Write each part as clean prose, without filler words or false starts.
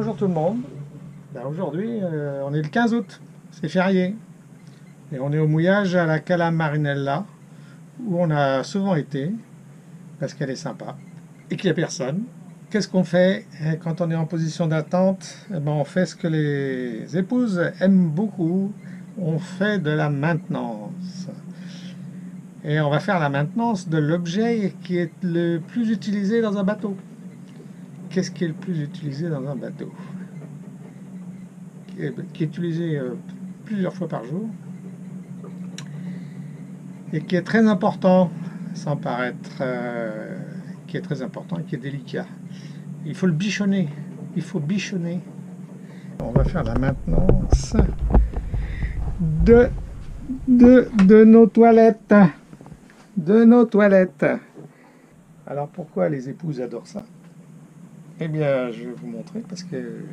Bonjour tout le monde. Aujourd'hui, on est le 15 août, c'est férié. Et on est au mouillage à la Cala Marinella, où on a souvent été, parce qu'elle est sympa, et qu'il n'y a personne. Qu'est-ce qu'on fait quand on est en position d'attente? On fait ce que les épouses aiment beaucoup, on fait de la maintenance. Et on va faire la maintenance de l'objet qui est le plus utilisé dans un bateau. Qu'est-ce qui est le plus utilisé dans un bateau? Qui est utilisé plusieurs fois par jour et qui est très important, sans paraître, qui est très important et qui est délicat. Il faut le bichonner, il faut bichonner. On va faire la maintenance de nos toilettes, Alors pourquoi les épouses adorent ça? Eh bien, je vais vous montrer parce que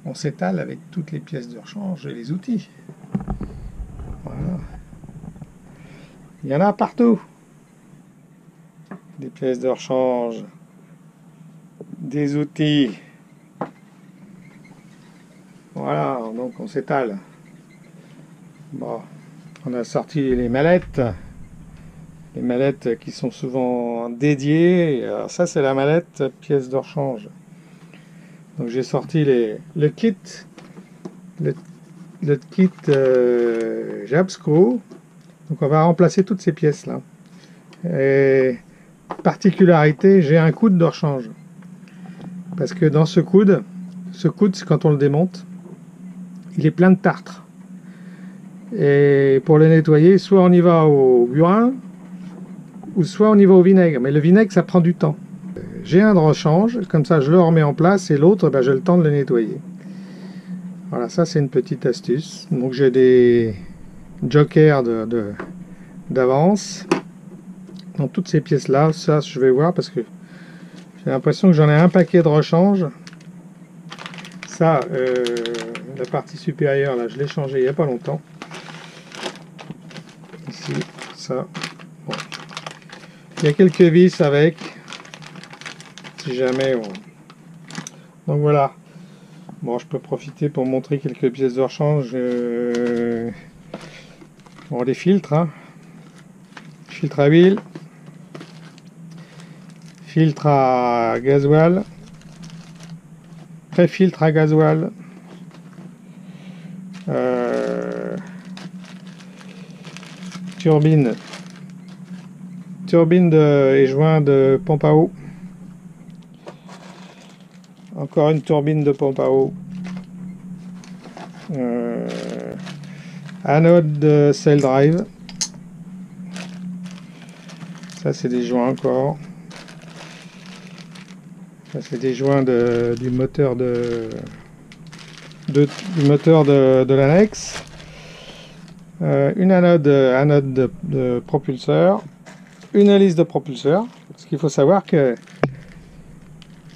on s'étale avec toutes les pièces de rechange et les outils. Voilà. Il y en a partout. Des pièces de rechange, des outils. Voilà, donc on s'étale. Bon, on a sorti les mallettes qui sont souvent dédiées. Alors ça, c'est la mallette pièces de rechange. Donc j'ai sorti le kit Jabsco. Donc on va remplacer toutes ces pièces là. Et particularité, j'ai un coude de rechange. Parce que dans ce coude, quand on le démonte, il est plein de tartre. Et pour le nettoyer, soit on y va au burin, ou soit on y va au vinaigre. Mais le vinaigre, ça prend du temps. J'ai un de rechange, comme ça je le remets en place, et l'autre, j'ai le temps de le nettoyer. Voilà, ça c'est une petite astuce. Donc j'ai des jokers d'avance dans toutes ces pièces là. Ça je vais voir parce que j'ai l'impression que j'en ai un paquet de rechange. Ça, la partie supérieure là, je l'ai changé il n'y a pas longtemps. Ici, ça. Bon. Il y a quelques vis avec. Si jamais on... Donc voilà. Bon, je peux profiter pour montrer quelques pièces de rechange. Bon, les filtres, hein. Filtre à huile, filtre à gasoil, pré-filtre à gasoil, turbine et joint de pompe à eau. Encore une turbine de pompe à eau. Anode de cell drive. Ça c'est des joints encore. Ça c'est des joints du moteur de l'annexe. Une anode de propulseur. Une hélice de propulseur. Parce qu'il faut savoir que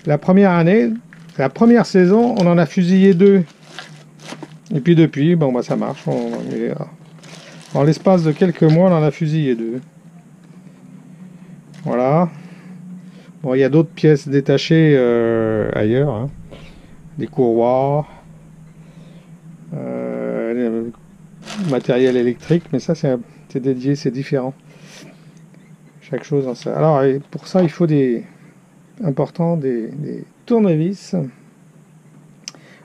la première saison, on en a fusillé 2. Et puis depuis, ça marche. En l'espace de quelques mois, on en a fusillé 2. Voilà. Bon, il y a d'autres pièces détachées ailleurs. Hein. Des courroies. Matériel électrique. Mais ça, c'est dédié, c'est différent. Chaque chose en ça. Alors, pour ça, il faut des tournevis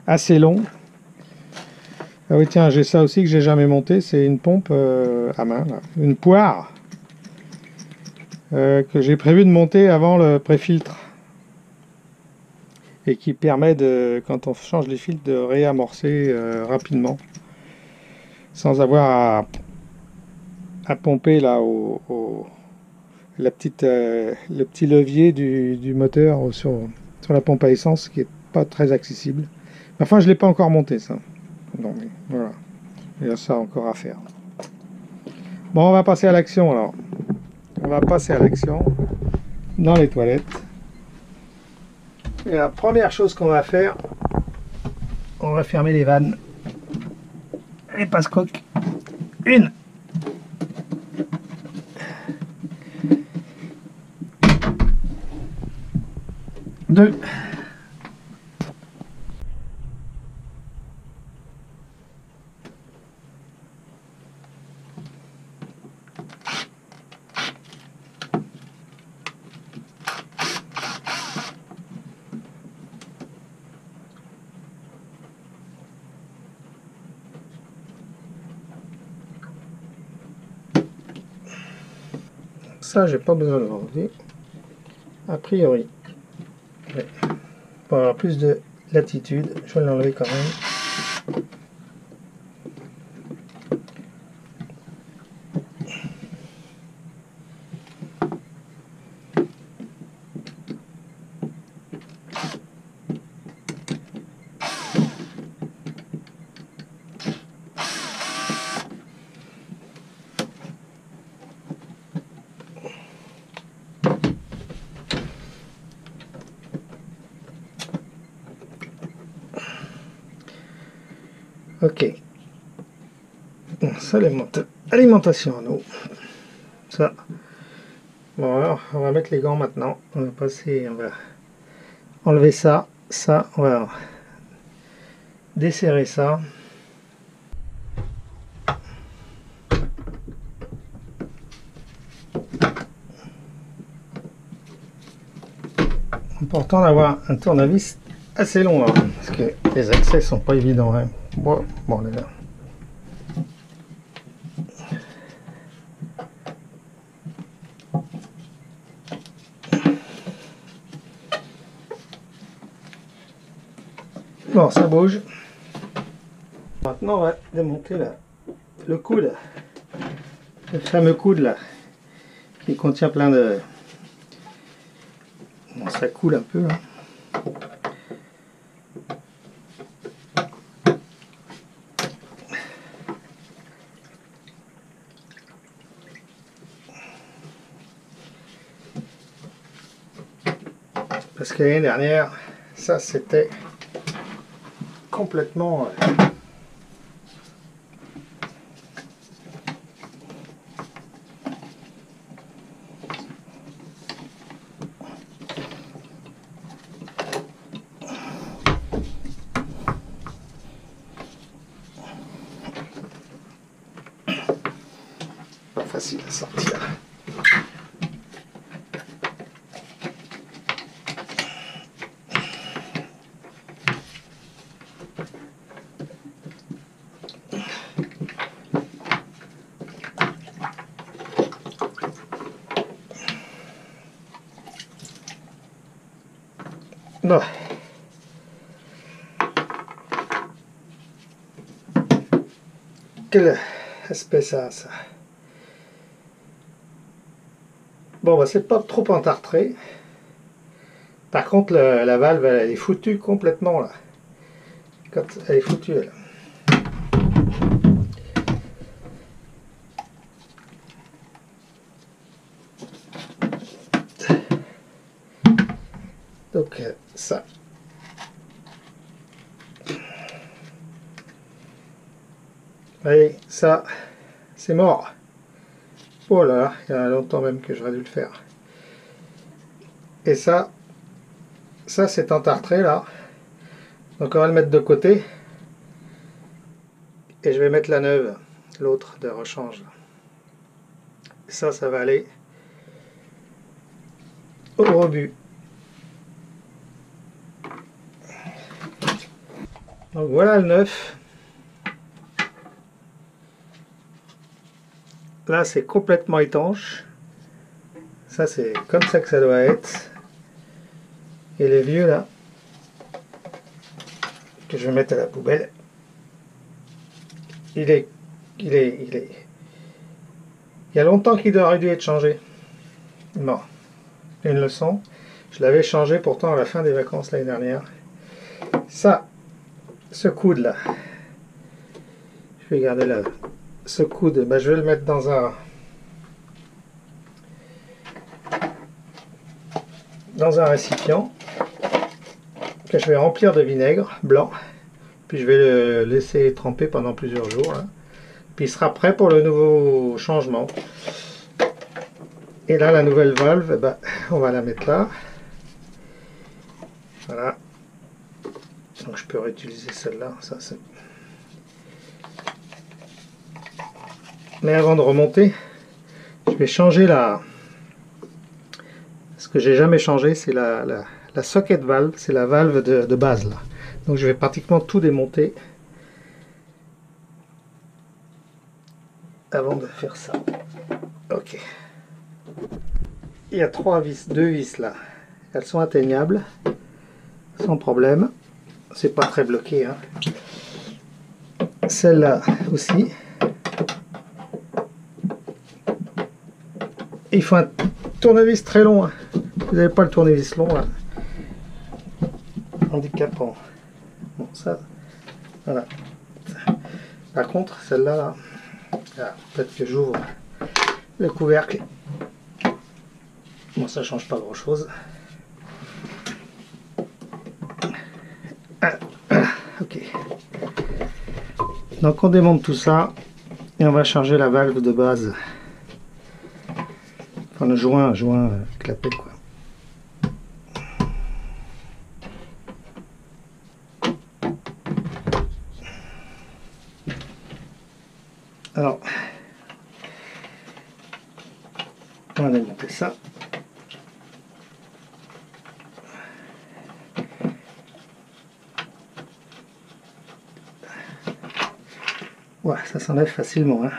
assez longs. Ah oui, tiens, j'ai ça aussi que j'ai jamais monté. C'est une pompe à main. Là. Une poire. Que j'ai prévu de monter avant le pré-filtre et qui permet quand on change les filtres de réamorcer rapidement sans avoir à pomper là le petit levier du moteur sur la pompe à essence qui est pas très accessible. Enfin, je l'ai pas encore monté ça. Donc voilà, il y a ça encore à faire. Bon, on va passer à l'action alors. On va passer à l'action dans les toilettes. Et la première chose qu'on va faire, on va fermer les vannes. Les passe-coques. 1. 2. ça, j'ai pas besoin de l'enlever. A priori, ouais. Pour avoir plus de latitude, je vais l'enlever quand même. Ok. Bon, ça, alimentation en eau. Ça. Bon, alors, on va mettre les gants maintenant. On va passer, on va enlever ça. Ça, on va desserrer ça. Important d'avoir un tournevis assez long, hein, parce que les accès sont pas évidents. Hein. Bon, là. Bon, ça bouge. Maintenant, on va démonter le coude. Le fameux coude là, qui contient plein de... Bon, ça coule un peu. Hein. Parce que l'année dernière, ça c'était complètement... pas facile à sortir. Bon. Quel aspect ça, ça. Bon, bah c'est pas trop entartré. Par contre, la valve, elle est foutue complètement là. Quand elle est foutue, elle. Donc ça. Allez, ça, c'est mort. Oh là là, il y a longtemps même que j'aurais dû le faire. Et ça c'est entartré là. Donc on va le mettre de côté. Et je vais mettre la neuve, l'autre de rechange. Ça va aller au rebut. Donc voilà le neuf. Là c'est complètement étanche. Ça c'est comme ça que ça doit être. Et les vieux là, que je vais mettre à la poubelle, il y a longtemps qu'il aurait dû être changé. Bon, une leçon. Je l'avais changé pourtant à la fin des vacances l'année dernière. Ça, ce coude là, je vais garder là. Ce coude, ben, je vais le mettre dans un récipient que je vais remplir de vinaigre blanc, puis je vais le laisser tremper pendant plusieurs jours là. Puis il sera prêt pour le nouveau changement. Et là la nouvelle valve, ben, on va la mettre là, voilà. Donc je peux réutiliser celle-là, ça c'est... Mais avant de remonter, je vais changer ce que j'ai jamais changé, c'est la socket valve, c'est la valve de base là. Donc je vais pratiquement tout démonter avant de faire ça. Ok. Il y a deux vis là. Elles sont atteignables sans problème. C'est pas très bloqué, hein. Celle-là aussi. Il faut un tournevis très long, hein. Vous n'avez pas le tournevis long là. Handicapant. Bon, ça, voilà. Par contre, celle-là, là, peut-être que j'ouvre le couvercle. Bon, ça change pas grand-chose. Ok. Donc on démonte tout ça et on va charger la valve de base. Enfin le joint clapet quoi. Alors, on va démonter ça. Ouais, ça s'enlève facilement, hein.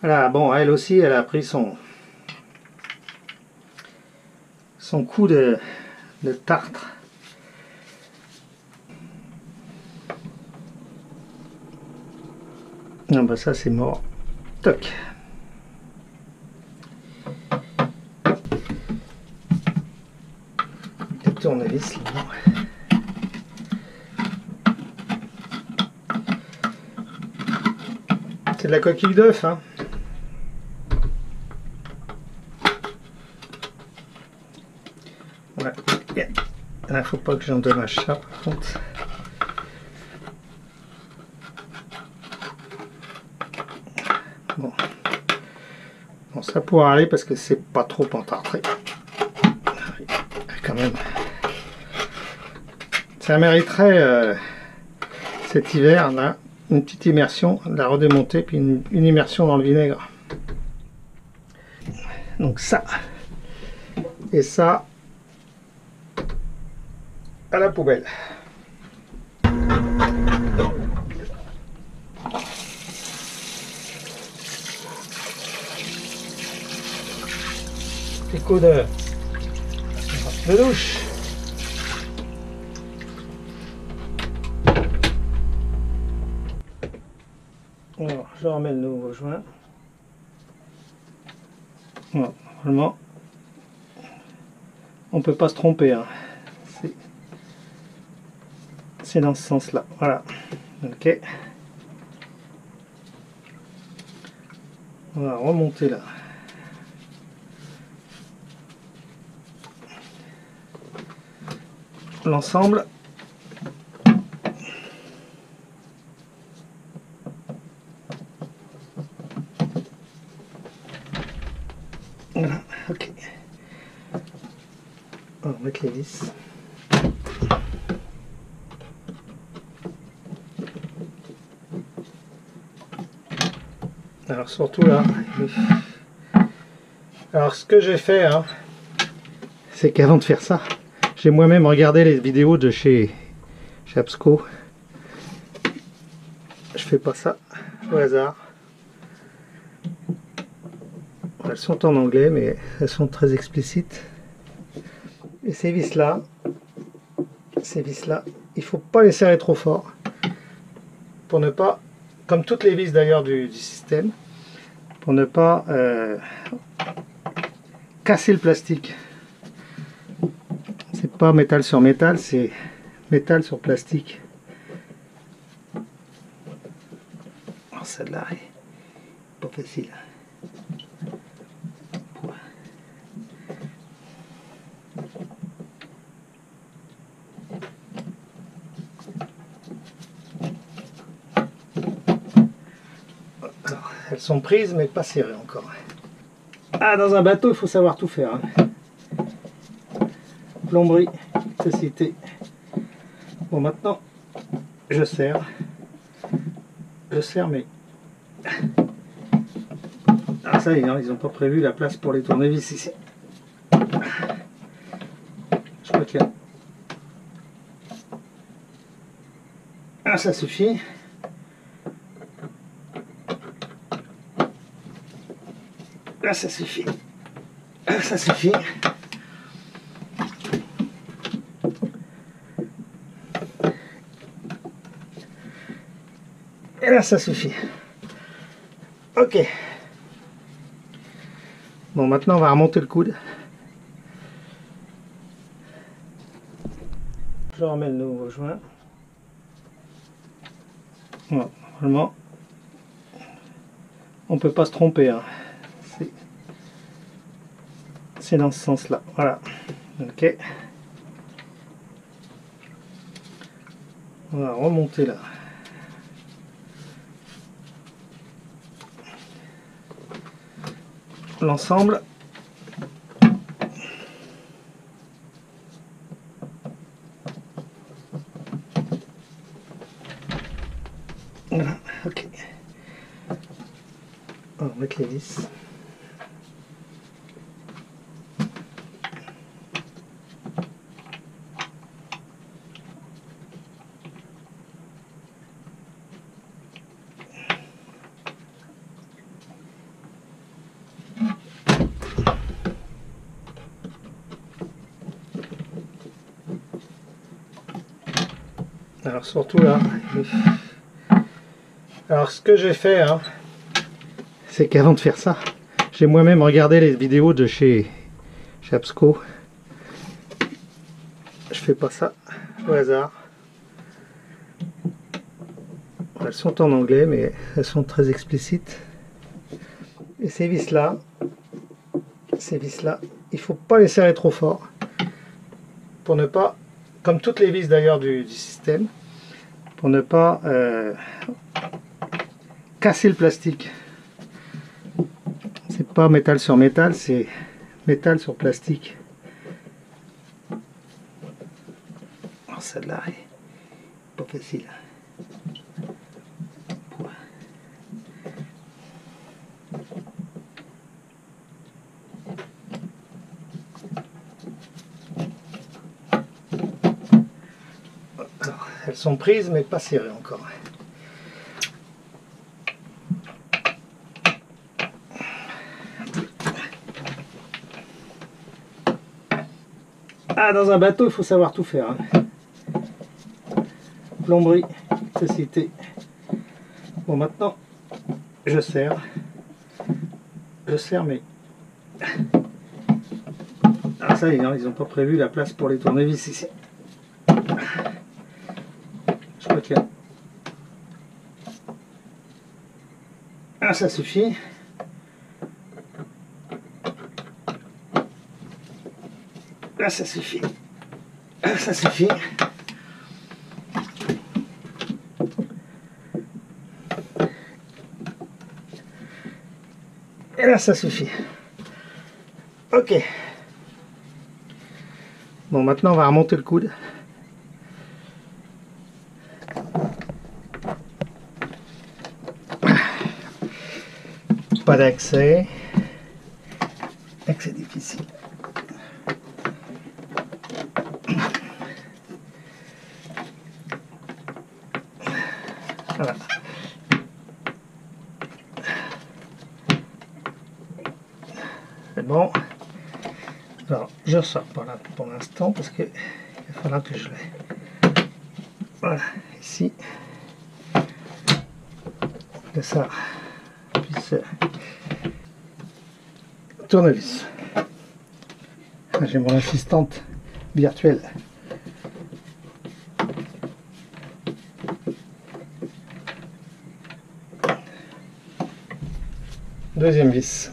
Voilà, bon, elle aussi, elle a pris son coup de tartre. Non, bah ça c'est mort. Toc. Le tournevis là. C'est de la coquille d'œuf, hein. Ouais. Là, faut pas que j'endommage ça par contre. Bon. Bon, ça pourra aller parce que c'est pas trop entartré. Quand même. Ça mériterait cet hiver là une petite immersion, la redémonter puis une immersion dans le vinaigre. Donc ça et ça à la poubelle. Petit coup de douche. Alors, je remets le nouveau joint. Voilà, normalement, on peut pas se tromper, hein. C'est dans ce sens-là. Voilà. Ok. On va remonter là. L'ensemble. Voilà, ok. On va mettre les vis. Alors surtout là. Alors ce que j'ai fait, hein, c'est qu'avant de faire ça, j'ai moi-même regardé les vidéos de chez Absco. Je fais pas ça au hasard. Elles sont en anglais, mais elles sont très explicites. Et ces vis-là, il faut pas les serrer trop fort pour ne pas, comme toutes les vis d'ailleurs du système, pour ne pas casser le plastique. C'est pas métal sur métal, c'est métal sur plastique. Alors celle-là est pas facile. Alors, elles sont prises mais pas serrées encore. Ah, dans un bateau il faut savoir tout faire, hein. Plomberie, cécité. Bon, maintenant je serre mais ah ça y est, hein, ils n'ont pas prévu la place pour les tournevis ici. Je crois qu'il y a... Ah, ça suffit. Là ça suffit. Ça suffit. Et là, ça suffit. Ok. Bon, maintenant, on va remonter le coude. Je remets le nouveau joint. Voilà, normalement, on peut pas se tromper. Hein. C'est dans ce sens-là. Voilà. Ok. On va remonter là. L'ensemble. Voilà, ok. On va mettre les vis. Alors surtout là, alors ce que j'ai fait, hein, c'est qu'avant de faire ça, j'ai moi-même regardé les vidéos de chez Absco. Je fais pas ça au hasard. Elles sont en anglais, mais elles sont très explicites. Et ces vis-là, il faut pas les serrer trop fort pour ne pas, comme toutes les vis d'ailleurs du système, pour ne pas casser le plastique. C'est pas métal sur métal, c'est métal sur plastique. Alors celle-là est pas facile. Alors, elles sont prises mais pas serrées encore. Ah, dans un bateau, il faut savoir tout faire. Hein. Plomberie, électricité. Bon, maintenant, je serre. Mais... Ah, ça, ils n'ont pas prévu la place pour les tournevis ici. Je crois qu'il y a... Ah, ça suffit. Là, ça suffit. Là, ça suffit. Et là, ça suffit. Ok. Bon, maintenant, on va remonter le coude. Pas d'accès. Accès difficile. Voilà. C'est bon. Alors, je sors par là pour l'instant parce que il va falloir que je l'ai. Voilà, ici. Que ça puisse tournevis. J'ai mon assistante virtuelle. Deuxième vis.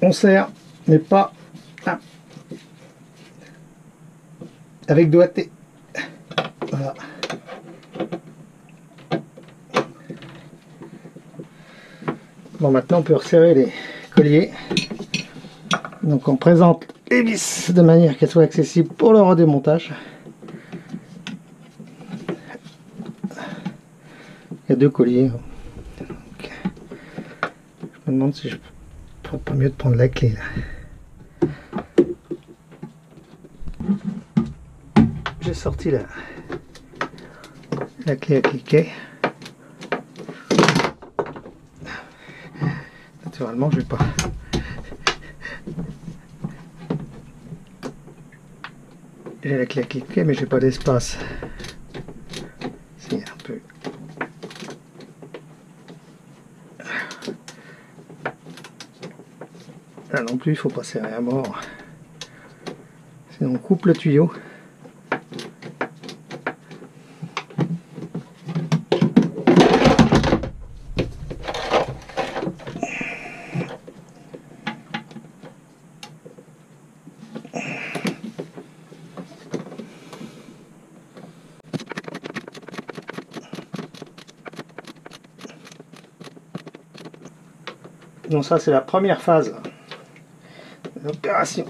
On serre, mais pas avec doigté. Voilà. Bon, maintenant on peut resserrer les colliers. Donc on présente les vis de manière qu'elles soient accessibles pour le redémontage. Il y a deux colliers. Donc, je me demande si je ferais pas mieux de prendre la clé là. sorti la clé à cliquer. Naturellement, je vais pas. J'ai la clé à cliquer, mais j'ai pas d'espace. Si, un peu. Là non plus, il faut pas serrer à mort. Sinon, on coupe le tuyau. Donc ça, c'est la première phase de l'opération.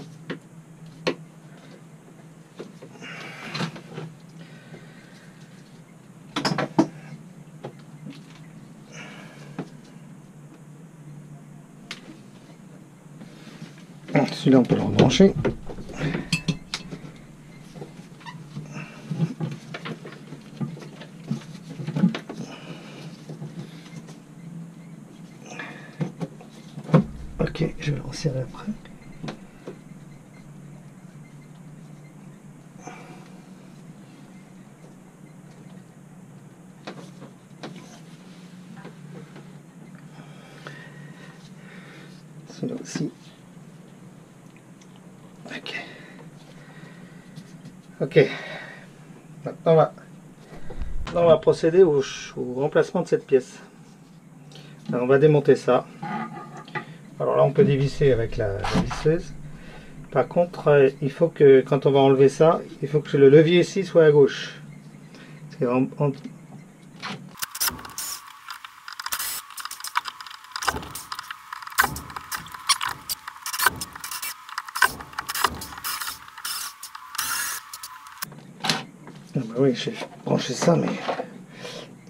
Celui-là, on peut le rebrancher. Ok, je vais le resserrer après. Celui-là aussi. Ok. Ok. Maintenant, on va procéder au remplacement de cette pièce. Alors, on va démonter ça. Alors là, on peut dévisser avec la visseuse. Par contre, il faut que, quand on va enlever ça, il faut que le levier ici soit à gauche. Ah bah oui, j'ai branché ça, mais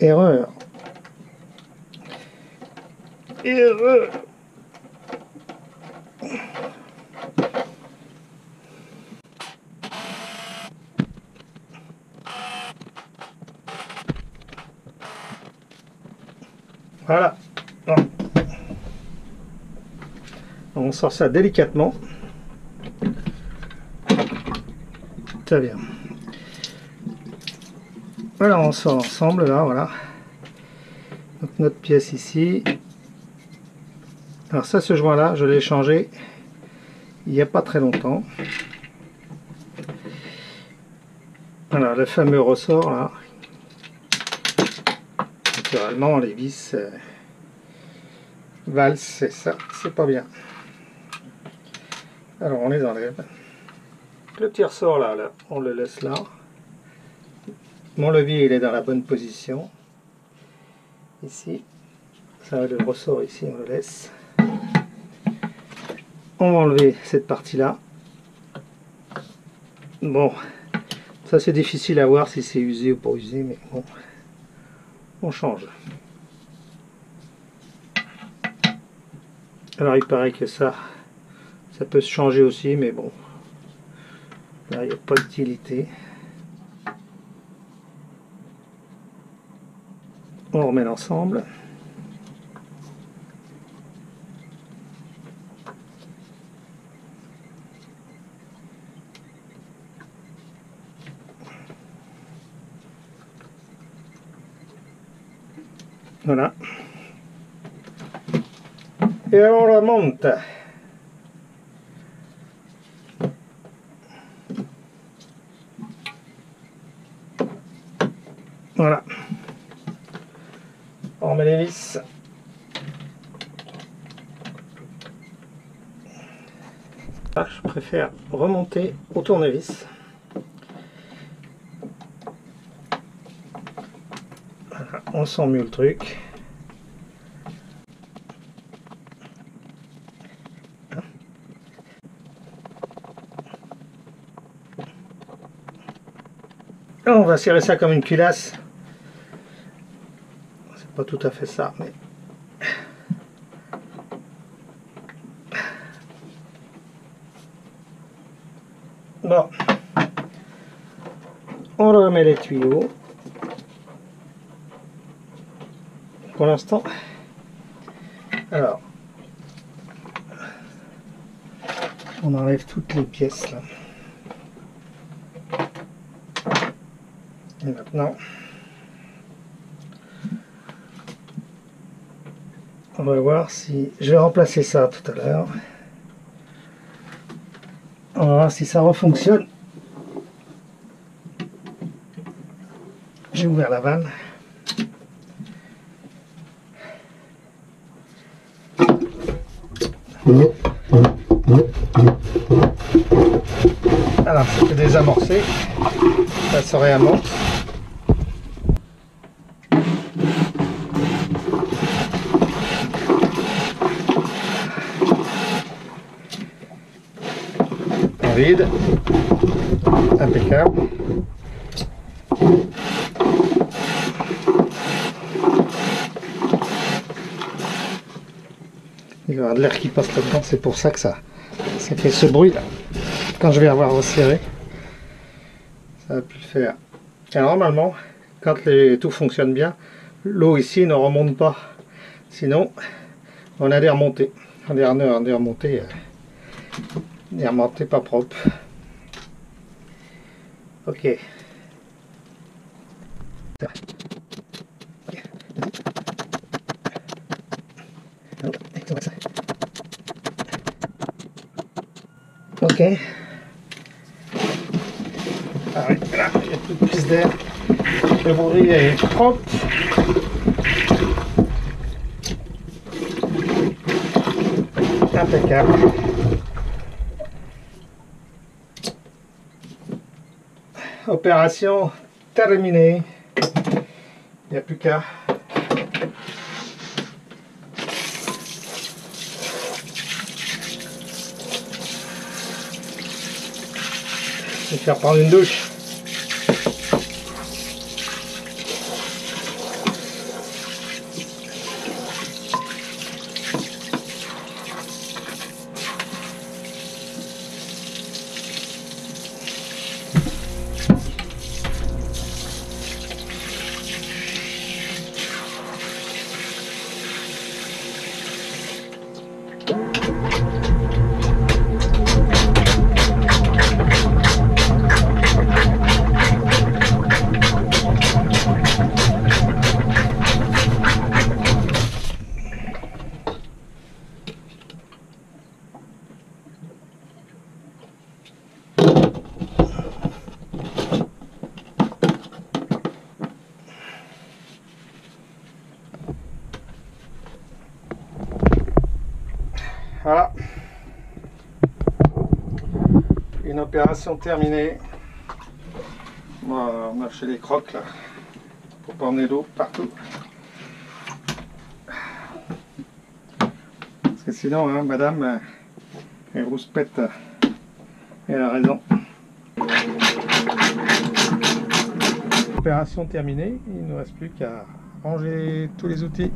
erreur. Erreur. Voilà. Bon. On sort ça délicatement. Très bien. Voilà, on sort ensemble là, voilà. Donc notre pièce ici. Alors ça, ce joint là, je l'ai changé il n'y a pas très longtemps. Voilà, le fameux ressort là. Naturellement, les vis valsent, c'est ça, c'est pas bien. Alors on les enlève. Le petit ressort là, on le laisse là. Mon levier il est dans la bonne position. Ici, ça le ressort ici, on le laisse. On va enlever cette partie là. Bon, ça c'est difficile à voir si c'est usé ou pas usé, mais bon, on change. Alors il paraît que ça peut se changer aussi, mais bon, là il n'y a pas d'utilité. On remet l'ensemble. Voilà. Et on la monte. Voilà. On remet les vis. Là, je préfère remonter au tournevis. Voilà, on sent mieux le truc. Là, on va serrer ça comme une culasse. C'est pas tout à fait ça, mais... Bon. On remet les tuyaux. Pour l'instant, alors, on enlève toutes les pièces là. Et maintenant, on va voir si... Je vais remplacer ça tout à l'heure. On va voir si ça refonctionne. J'ai ouvert la vanne. Alors, c'est désamorcé. Ça se réamorce. On vide. Impeccable. Il va y avoir de l'air qui passe là-dedans, c'est pour ça que ça fait ce bruit là. Quand je vais avoir resserré, ça va plus le faire. Alors normalement, quand tout fonctionne bien, l'eau ici ne remonte pas. Sinon, on a des remontées. Des remontées pas propres. Ok. Ok. Ah oui, là, il y a plus de prise d'air. Le bruit est propre. Impeccable. Opération terminée. Il n'y a plus qu'à. Je vais faire prendre une douche. Voilà, une opération terminée. On va marcher les crocs là pour pas emmener l'eau partout. Parce que sinon, hein, madame, elle rouspète, elle a raison. Opération terminée, il ne nous reste plus qu'à ranger tous les outils.